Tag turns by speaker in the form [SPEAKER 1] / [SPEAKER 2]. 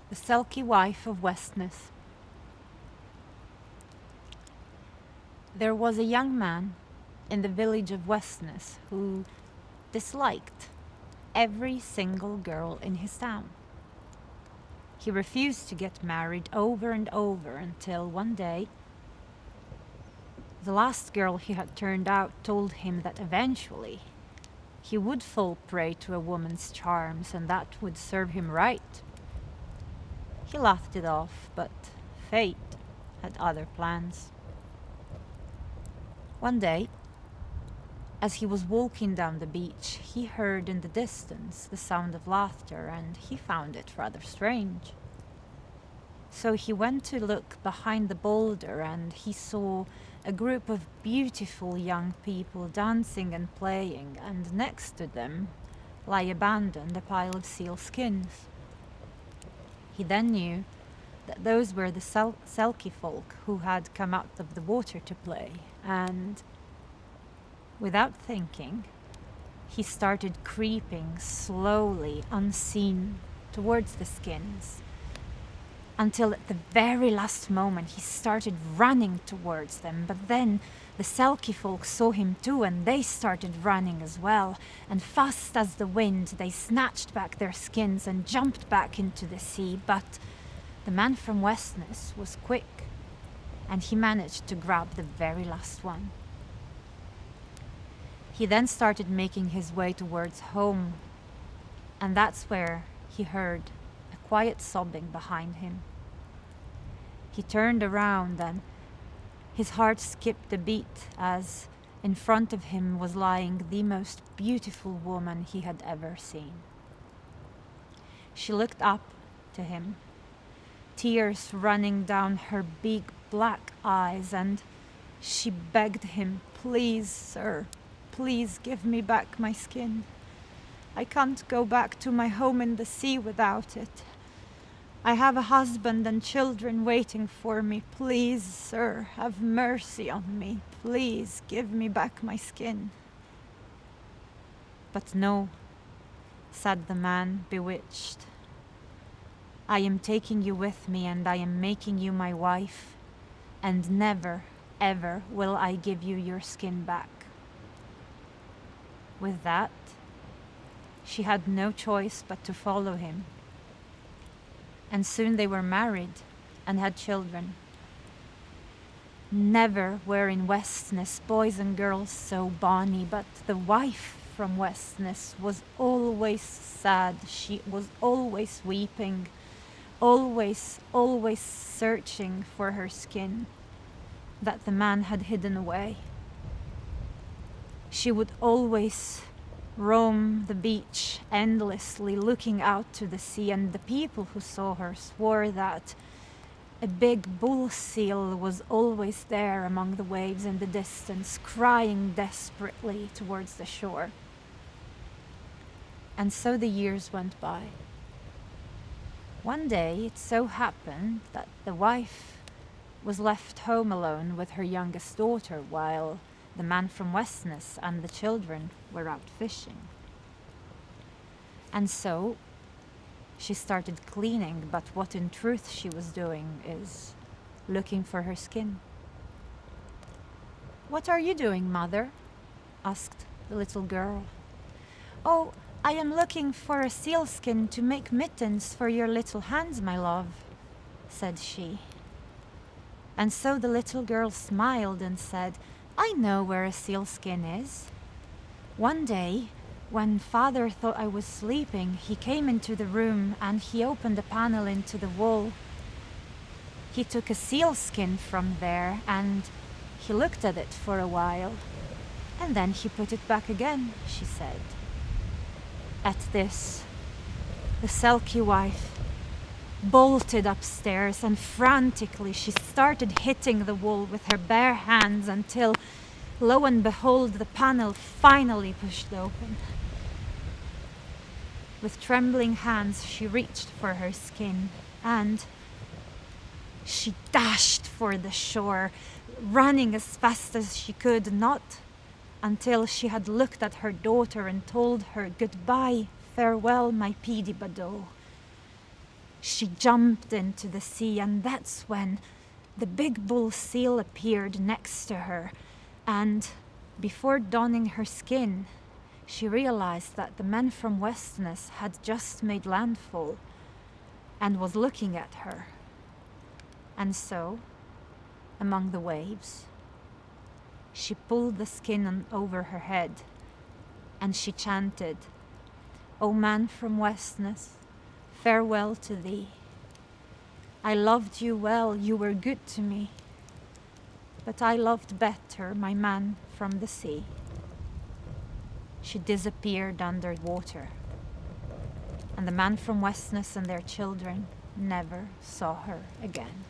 [SPEAKER 1] The Selkie wife of Westness. There was a young man in the village of Westness who disliked every single girl in his town. He refused to get married over and over until one day the last girl he had turned out told him that eventually he would fall prey to a woman's charms and that would serve him right. He laughed it off, but fate had other plans. One day, as he was walking down the beach, he heard in the distance the sound of laughter, and he found it rather strange. So he went to look behind the boulder, and he saw a group of beautiful young people dancing and playing, and next to them lay abandoned a pile of seal skins. He then knew that those were the Selkie folk who had come out of the water to play, and without thinking, he started creeping slowly, unseen, towards the skins, until at the very last moment he started running towards them. But then the Selkie folk saw him too, and they started running as well, and fast as the wind they snatched back their skins and jumped back into the sea. But the man from Westness was quick, and he managed to grab the very last one. He then started making his way towards home, and that's where he heard a quiet sobbing behind him. He turned around and his heart skipped a beat as in front of him was lying the most beautiful woman he had ever seen. She looked up to him, tears running down her big black eyes, and she begged him, "Please, sir, please give me back my skin. I can't go back to my home in the sea without it. I have a husband and children waiting for me. Please, sir, have mercy on me. Please give me back my skin." "But no," said the man, bewitched. "I am taking you with me, and I am making you my wife, and never, ever will I give you your skin back." With that, she had no choice but to follow him. And soon they were married and had children. Never were in Westness boys and girls so bonny, but the wife from Westness was always sad. She was always weeping, always searching for her skin that the man had hidden away. She would always roam the beach endlessly, looking out to the sea, and the people who saw her swore that a big bull seal was always there among the waves in the distance, crying desperately towards the shore. And so the years went by. One day it so happened that the wife was left home alone with her youngest daughter while the man from Westness and the children were out fishing. And so she started cleaning, but what in truth she was doing is looking for her skin. "What are you doing, mother?" asked the little girl. "Oh, I am looking for a sealskin to make mittens for your little hands, my love," said she. And so the little girl smiled and said, "I know where a sealskin is. One day, when father thought I was sleeping, he came into the room and he opened a panel into the wall. He took a sealskin from there and he looked at it for a while, and then he put it back again," she said. At this, the Selkie wife bolted upstairs, and frantically she started hitting the wall with her bare hands until, lo and behold, the panel finally pushed open. With trembling hands she reached for her skin, and she dashed for the shore, running as fast as she could, not until she had looked at her daughter and told her, "Goodbye, farewell, my Pidi Bado." She jumped into the sea, and that's when the big bull seal appeared next to her, and before donning her skin, she realized that the man from Westness had just made landfall and was looking at her. And so, among the waves, she pulled the skin over her head, and she chanted, "O man from Westness, farewell to thee. I loved you well, you were good to me, but I loved better my man from the sea." She disappeared under water, and the man from Westness and their children never saw her again.